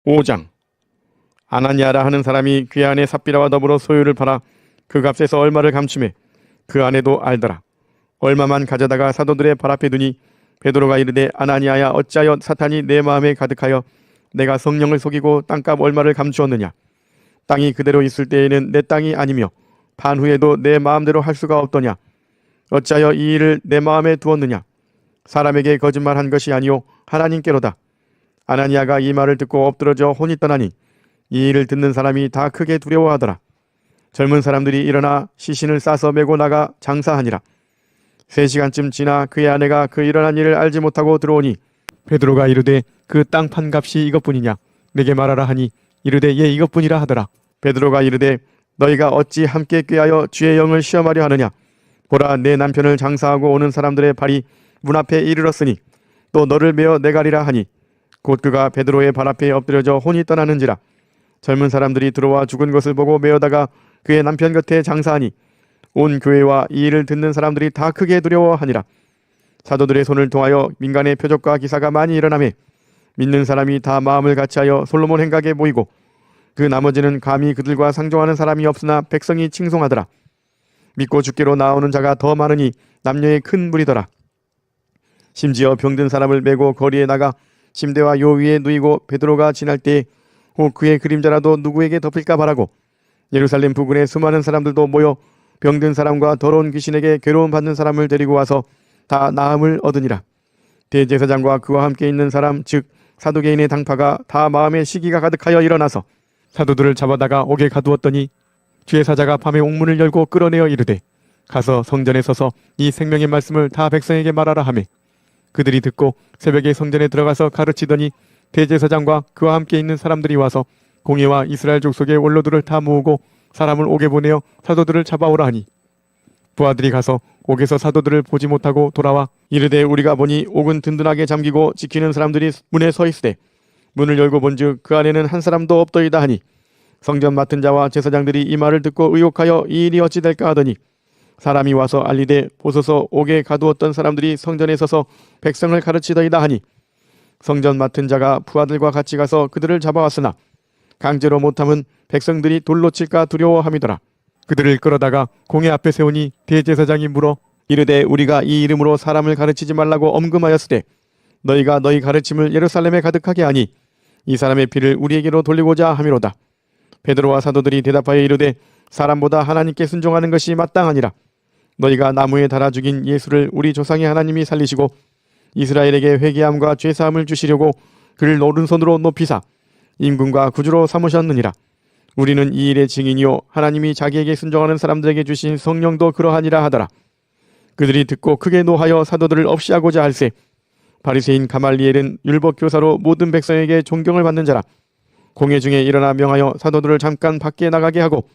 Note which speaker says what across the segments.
Speaker 1: 5장. 아나니아라 하는 사람이 궤 안에 삽비라와 더불어 소유를 팔아 그 값에서 얼마를 감추매 그 아내도 알더라. 얼마만 가져다가 사도들의 발 앞에 두니 베드로가 이르되 아나니아야 어찌하여 사탄이 내 마음에 가득하여 내가 성령을 속이고 땅값 얼마를 감추었느냐. 땅이 그대로 있을 때에는 내 땅이 아니며 판 후에도 내 마음대로 할 수가 없더냐. 어찌하여 이 일을 내 마음에 두었느냐. 사람에게 거짓말한 것이 아니요 하나님께로다. 아나니아가 이 말을 듣고 엎드러져 혼이 떠나니 이 일을 듣는 사람이 다 크게 두려워하더라. 젊은 사람들이 일어나 시신을 싸서 메고 나가 장사하니라. 3시간쯤 지나 그의 아내가 그 일어난 일을 알지 못하고 들어오니 베드로가 이르되 그 땅 판 값이 이것뿐이냐. 내게 말하라 하니 이르되 예 이것뿐이라 하더라. 베드로가 이르되 너희가 어찌 함께 꾀하여 주의 영을 시험하려 하느냐. 보라 내 남편을 장사하고 오는 사람들의 발이 문 앞에 이르렀으니 또 너를 메어 내가리라 하니 곧 그가 베드로의 발 앞에 엎드려져 혼이 떠나는지라. 젊은 사람들이 들어와 죽은 것을 보고 메어다가 그의 남편 곁에 장사하니 온 교회와 이 일을 듣는 사람들이 다 크게 두려워하니라. 사도들의 손을 통하여 민간의 표적과 기사가 많이 일어나매 믿는 사람이 다 마음을 같이하여 솔로몬 행각에 모이고 그 나머지는 감히 그들과 상종하는 사람이 없으나 백성이 칭송하더라. 믿고 죽기로 나오는 자가 더 많으니 남녀의 큰 무리더라. 심지어 병든 사람을 메고 거리에 나가 침대와 요 위에 누이고 베드로가 지날 때에 혹 그의 그림자라도 누구에게 덮일까 바라고 예루살렘 부근에 수많은 사람들도 모여 병든 사람과 더러운 귀신에게 괴로움 받는 사람을 데리고 와서 다 나음을 얻으니라. 대제사장과 그와 함께 있는 사람 즉 사두개인의 당파가 다 마음에 시기가 가득하여 일어나서 사도들을 잡아다가 옥에 가두었더니 주의 사자가 밤에 옥문을 열고 끌어내어 이르되 가서 성전에 서서 이 생명의 말씀을 다 백성에게 말하라 하매 그들이 듣고 새벽에 성전에 들어가서 가르치더니 대제사장과 그와 함께 있는 사람들이 와서 공회와 이스라엘 족속의 원로들을 다 모으고 사람을 옥에 보내어 사도들을 잡아오라 하니 부하들이 가서 옥에서 사도들을 보지 못하고 돌아와 이르되 우리가 보니 옥은 든든하게 잠기고 지키는 사람들이 문에 서 있으되 문을 열고 본즉 그 안에는 한 사람도 없더이다 하니 성전 맡은 자와 제사장들이 이 말을 듣고 의혹하여 이 일이 어찌 될까 하더니 사람이 와서 알리되 보소서 옥에 가두었던 사람들이 성전에 서서 백성을 가르치더이다 하니 성전 맡은 자가 부하들과 같이 가서 그들을 잡아왔으나 강제로 못함은 백성들이 돌로 칠까 두려워함이더라. 그들을 끌어다가 공회 앞에 세우니 대제사장이 물어 이르되 우리가 이 이름으로 사람을 가르치지 말라고 엄금하였으되 너희가 너희 가르침을 예루살렘에 가득하게 하니 이 사람의 피를 우리에게로 돌리고자 함이로다. 베드로와 사도들이 대답하여 이르되 사람보다 하나님께 순종하는 것이 마땅하니라. 너희가 나무에 달아 죽인 예수를 우리 조상의 하나님이 살리시고 이스라엘에게 회개함과 죄사함을 주시려고 그를 오른손으로 높이사 임금과 구주로 삼으셨느니라. 우리는 이 일의 증인이요 하나님이 자기에게 순종하는 사람들에게 주신 성령도 그러하니라 하더라. 그들이 듣고 크게 노하여 사도들을 없이하고자 할세 바리새인 가말리엘은 율법 교사로 모든 백성에게 존경을 받는 자라. 공회 중에 일어나 명하여 사도들을 잠깐 밖에 나가게 하고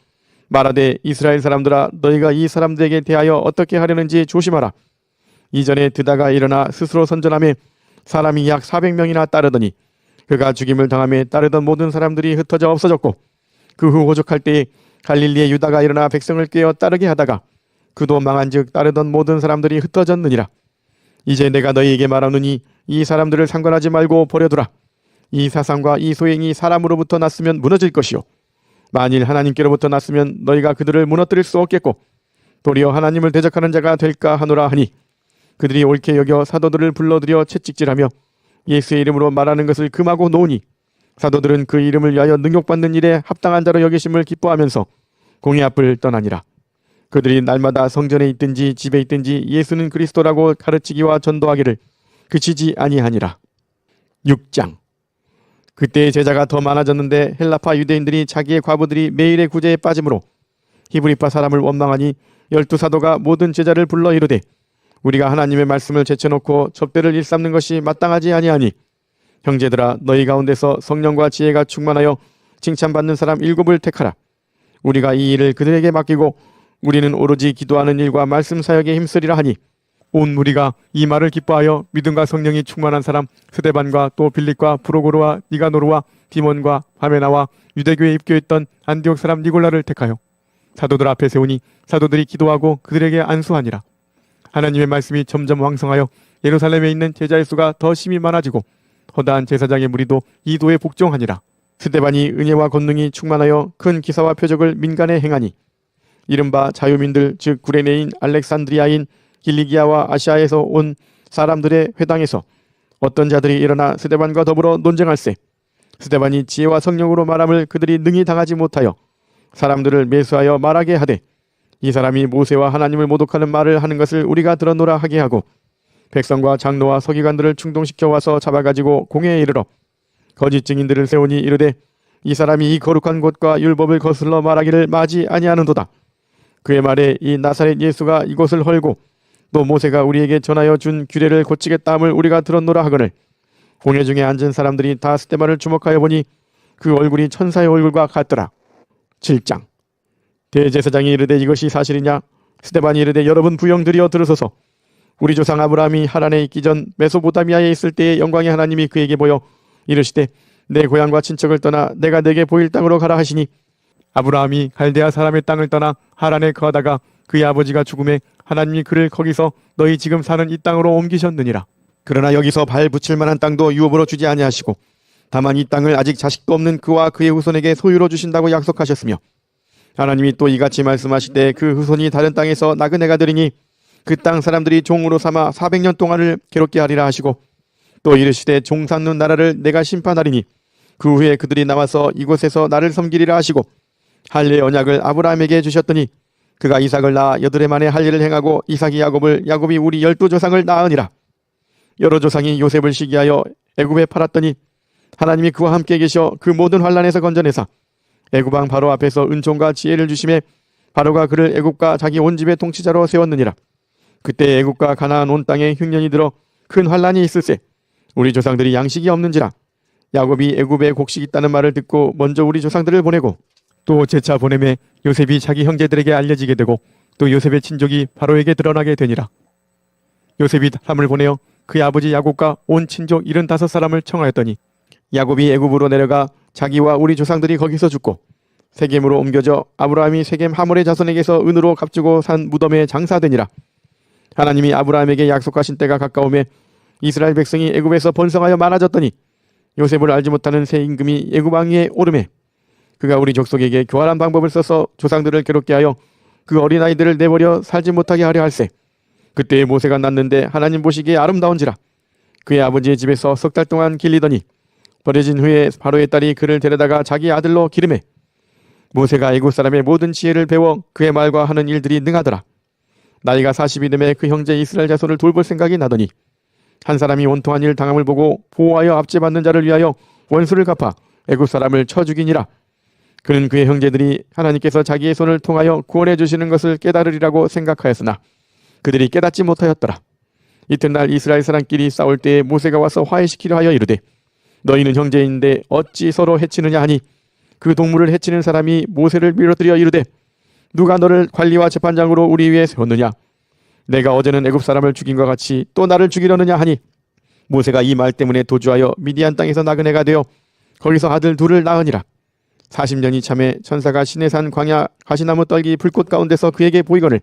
Speaker 1: 말하되 이스라엘 사람들아 너희가 이 사람들에게 대하여 어떻게 하려는지 조심하라. 이전에 드다가 일어나 스스로 선전하며 사람이 약 400명이나 따르더니 그가 죽임을 당하며 따르던 모든 사람들이 흩어져 없어졌고 그 후 호족할 때에 갈릴리의 유다가 일어나 백성을 꿰어 따르게 하다가 그도 망한즉 따르던 모든 사람들이 흩어졌느니라. 이제 내가 너희에게 말하노니 이 사람들을 상관하지 말고 버려두라. 이 사상과 이 소행이 사람으로부터 났으면 무너질 것이요 만일 하나님께로부터 났으면 너희가 그들을 무너뜨릴 수 없겠고 도리어 하나님을 대적하는 자가 될까 하노라 하니 그들이 옳게 여겨 사도들을 불러들여 채찍질하며 예수의 이름으로 말하는 것을 금하고 놓으니 사도들은 그 이름을 위하여 능욕받는 일에 합당한 자로 여기심을 기뻐하면서 공회 앞을 떠나니라. 그들이 날마다 성전에 있든지 집에 있든지 예수는 그리스도라고 가르치기와 전도하기를 그치지 아니하니라. 6장. 그때 제자가 더 많아졌는데 헬라파 유대인들이 자기의 과부들이 매일의 구제에 빠짐으로 히브리파 사람을 원망하니 12사도가 모든 제자를 불러 이르되 우리가 하나님의 말씀을 제쳐놓고 접대를 일삼는 것이 마땅하지 아니하니 형제들아 너희 가운데서 성령과 지혜가 충만하여 칭찬받는 사람 7을 택하라. 우리가 이 일을 그들에게 맡기고 우리는 오로지 기도하는 일과 말씀 사역에 힘쓰리라 하니 온 무리가 이 말을 기뻐하여 믿음과 성령이 충만한 사람 스데반과 또 빌립과 프로고르와 니가노르와 디몬과 바메나와 유대교에 입교했던 안디옥 사람 니골라를 택하여 사도들 앞에 세우니 사도들이 기도하고 그들에게 안수하니라. 하나님의 말씀이 점점 왕성하여 예루살렘에 있는 제자의 수가 더 심히 많아지고 허다한 제사장의 무리도 이 도에 복종하니라. 스데반이 은혜와 권능이 충만하여 큰 기사와 표적을 민간에 행하니 이른바 자유민들 즉 구레네인 알렉산드리아인 길리기아와 아시아에서 온 사람들의 회당에서 어떤 자들이 일어나 스데반과 더불어 논쟁할세. 스데반이 지혜와 성령으로 말함을 그들이 능히 당하지 못하여 사람들을 매수하여 말하게 하되 이 사람이 모세와 하나님을 모독하는 말을 하는 것을 우리가 들었노라 하게 하고 백성과 장로와 서기관들을 충동시켜 와서 잡아가지고 공회에 이르러 거짓 증인들을 세우니 이르되 이 사람이 이 거룩한 곳과 율법을 거슬러 말하기를 마지 아니하는도다. 그의 말에 이 나사렛 예수가 이곳을 헐고 또 모세가 우리에게 전하여 준 규례를 고치겠다 함을 우리가 들었노라 하거늘 공회 중에 앉은 사람들이 다 스데반을 주목하여 보니 그 얼굴이 천사의 얼굴과 같더라. 7장. 대제사장이 이르되 이것이 사실이냐? 스데반이 이르되 여러분 부영들이여 들으소서. 우리 조상 아브라함이 하란에 있기 전 메소포타미아에 있을 때의 영광의 하나님이 그에게 보여 이르시되 내 고향과 친척을 떠나 내가 내게 보일 땅으로 가라 하시니 아브라함이 갈대아 사람의 땅을 떠나 하란에 거하다가 그의 아버지가 죽음에 하나님이 그를 거기서 너희 지금 사는 이 땅으로 옮기셨느니라. 그러나 여기서 발 붙일 만한 땅도 유업으로 주지 아니하시고 다만 이 땅을 아직 자식도 없는 그와 그의 후손에게 소유로 주신다고 약속하셨으며 하나님이 또 이같이 말씀하시되 그 후손이 다른 땅에서 나그네가 되리니 그 땅 사람들이 종으로 삼아 400년 동안을 괴롭게 하리라 하시고 또 이르시되 종 삼는 나라를 내가 심판하리니 그 후에 그들이 나와서 이곳에서 나를 섬기리라 하시고 할례 언약을 아브라함에게 주셨더니 그가 이삭을 낳아 8해 만에 할례를 행하고 이삭이 야곱을 야곱이 우리 12조상을 낳으니라. 여러 조상이 요셉을 시기하여 애굽에 팔았더니 하나님이 그와 함께 계셔 그 모든 환난에서 건져내사 애굽 왕 바로 앞에서 은총과 지혜를 주심에 바로가 그를 애굽과 자기 온 집의 통치자로 세웠느니라. 그때 애굽과 가나안 온 땅에 흉년이 들어 큰 환난이 있을세. 우리 조상들이 양식이 없는지라. 야곱이 애굽에 곡식이 있다는 말을 듣고 먼저 우리 조상들을 보내고 또 재차 보내매 요셉이 자기 형제들에게 알려지게 되고 또 요셉의 친족이 바로에게 드러나게 되니라. 요셉이 사람을 보내어 그의 아버지 야곱과 온 친족 75사람을 청하였더니 야곱이 애굽으로 내려가 자기와 우리 조상들이 거기서 죽고 세겜으로 옮겨져 아브라함이 세겜 하몰의 자손에게서 은으로 값주고 산 무덤에 장사되니라. 하나님이 아브라함에게 약속하신 때가 가까우매 이스라엘 백성이 애굽에서 번성하여 많아졌더니 요셉을 알지 못하는 새 임금이 애굽 왕위에 오르매 그가 우리 족속에게 교활한 방법을 써서 조상들을 괴롭게 하여 그 어린아이들을 내버려 살지 못하게 하려 할세. 그때에 모세가 낳는데 하나님 보시기에 아름다운지라. 그의 아버지의 집에서 3달 동안 길리더니 버려진 후에 바로의 딸이 그를 데려다가 자기 아들로 기르매 모세가 애굽 사람의 모든 지혜를 배워 그의 말과 하는 일들이 능하더라. 나이가 40이 되매 그 형제 이스라엘 자손을 돌볼 생각이 나더니 한 사람이 원통한 일 당함을 보고 보호하여 압제받는 자를 위하여 원수를 갚아 애굽 사람을 쳐 죽이니라. 그는 그의 형제들이 하나님께서 자기의 손을 통하여 구원해 주시는 것을 깨달으리라고 생각하였으나 그들이 깨닫지 못하였더라. 이튿날 이스라엘 사람끼리 싸울 때에 모세가 와서 화해시키려 하여 이르되 너희는 형제인데 어찌 서로 해치느냐 하니 그 동물을 해치는 사람이 모세를 밀어들여 이르되 누가 너를 관리와 재판장으로 우리 위에 세웠느냐? 내가 어제는 애굽 사람을 죽인 것 같이 또 나를 죽이려느냐 하니 모세가 이 말 때문에 도주하여 미디안 땅에서 나그네가 되어 거기서 아들 둘을 낳으니라. 40년이 참에 천사가 시내산 광야 가시나무 떨기 불꽃 가운데서 그에게 보이거늘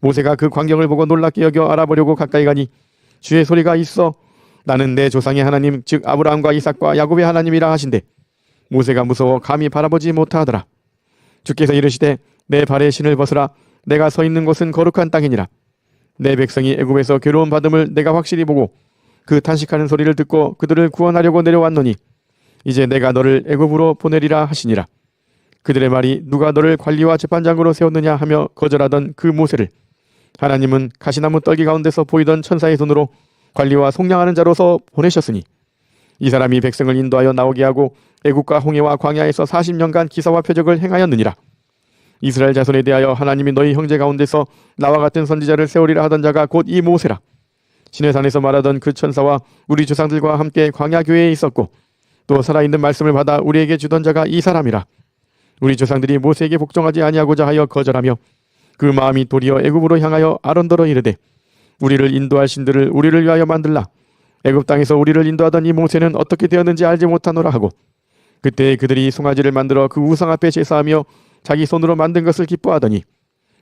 Speaker 1: 모세가 그 광경을 보고 놀랍게 여겨 알아보려고 가까이 가니 주의 소리가 있어 나는 내 조상의 하나님 즉 아브라함과 이삭과 야곱의 하나님이라 하신대 모세가 무서워 감히 바라보지 못하더라. 주께서 이르시되 내 발에 신을 벗으라. 내가 서 있는 곳은 거룩한 땅이니라. 내 백성이 애굽에서 괴로움 받음을 내가 확실히 보고 그 탄식하는 소리를 듣고 그들을 구원하려고 내려왔노니 이제 내가 너를 애굽으로 보내리라 하시니라. 그들의 말이 누가 너를 관리와 재판장으로 세웠느냐 하며 거절하던 그 모세를 하나님은 가시나무 떨기 가운데서 보이던 천사의 손으로 관리와 속량하는 자로서 보내셨으니 이 사람이 백성을 인도하여 나오게 하고 애국과 홍해와 광야에서 40년간 기사와 표적을 행하였느니라. 이스라엘 자손에 대하여 하나님이 너희 형제 가운데서 나와 같은 선지자를 세우리라 하던 자가 곧 이 모세라. 시내산에서 말하던 그 천사와 우리 조상들과 함께 광야 교회에 있었고 또 살아있는 말씀을 받아 우리에게 주던 자가 이 사람이라. 우리 조상들이 모세에게 복종하지 아니하고자 하여 거절하며 그 마음이 도리어 애굽으로 향하여 아론더러 이르되 우리를 인도할 신들을 우리를 위하여 만들라. 애굽 땅에서 우리를 인도하던 이 모세는 어떻게 되었는지 알지 못하노라 하고 그때 그들이 송아지를 만들어 그 우상 앞에 제사하며 자기 손으로 만든 것을 기뻐하더니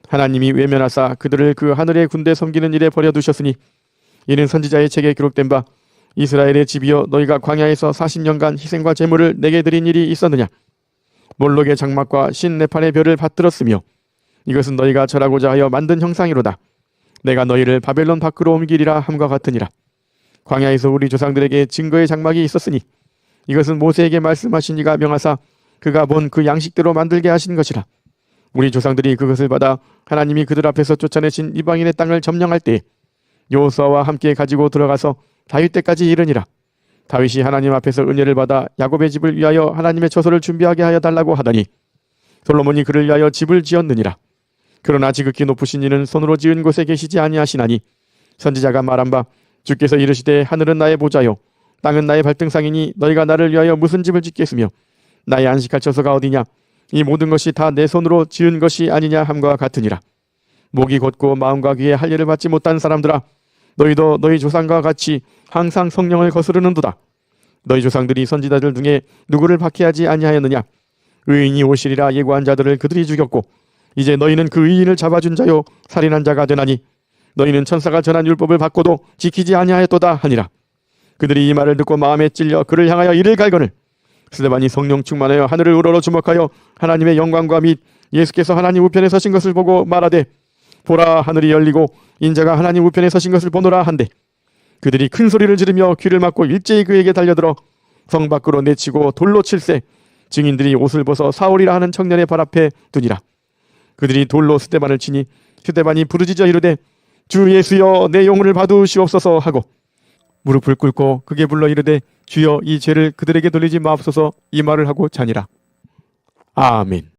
Speaker 1: 하나님이 외면하사 그들을 그 하늘의 군대 섬기는 일에 버려두셨으니 이는 선지자의 책에 기록된 바 이스라엘의 집이여, 너희가 광야에서 40년간 희생과 제물을 내게 드린 일이 있었느냐? 몰록의 장막과 신네팔의 별을 받들었으며 이것은 너희가 절하고자 하여 만든 형상이로다. 내가 너희를 바벨론 밖으로 옮기리라 함과 같으니라. 광야에서 우리 조상들에게 증거의 장막이 있었으니 이것은 모세에게 말씀하신 이가 명하사 그가 본 그 양식대로 만들게 하신 것이라. 우리 조상들이 그것을 받아 하나님이 그들 앞에서 쫓아내신 이방인의 땅을 점령할 때에 여호수아와 함께 가지고 들어가서 다윗 때까지 이르니라. 다윗이 하나님 앞에서 은혜를 받아 야곱의 집을 위하여 하나님의 처소를 준비하게 하여 달라고 하더니 솔로몬이 그를 위하여 집을 지었느니라. 그러나 지극히 높으신 이는 손으로 지은 곳에 계시지 아니하시나니 선지자가 말한 바 주께서 이르시되 하늘은 나의 보좌요 땅은 나의 발등상이니 너희가 나를 위하여 무슨 집을 짓겠으며 나의 안식할 처소가 어디냐? 이 모든 것이 다 내 손으로 지은 것이 아니냐 함과 같으니라. 목이 곧고 마음과 귀에 할례를 받지 못한 사람들아, 너희도 너희 조상과 같이 항상 성령을 거스르는도다. 너희 조상들이 선지자들 중에 누구를 박해하지 아니하였느냐? 의인이 오시리라 예고한 자들을 그들이 죽였고 이제 너희는 그 의인을 잡아준 자요 살인한 자가 되나니 너희는 천사가 전한 율법을 받고도 지키지 아니하였도다 하니라. 그들이 이 말을 듣고 마음에 찔려 그를 향하여 이를 갈거늘 스데반이 성령 충만하여 하늘을 우러러 주목하여 하나님의 영광과 및 예수께서 하나님 우편에 서신 것을 보고 말하되 보라, 하늘이 열리고 인자가 하나님 우편에 서신 것을 보노라 한데 그들이 큰 소리를 지르며 귀를 막고 일제히 그에게 달려들어 성 밖으로 내치고 돌로 칠세 증인들이 옷을 벗어 사울이라 하는 청년의 발 앞에 두니라. 그들이 돌로 스데반을 치니 스데반이 부르짖어 이르되 주 예수여 내 영혼을 받으시옵소서 하고 무릎을 꿇고 크게 불러 이르되 주여 이 죄를 그들에게 돌리지 마옵소서 이 말을 하고 자니라. 아멘.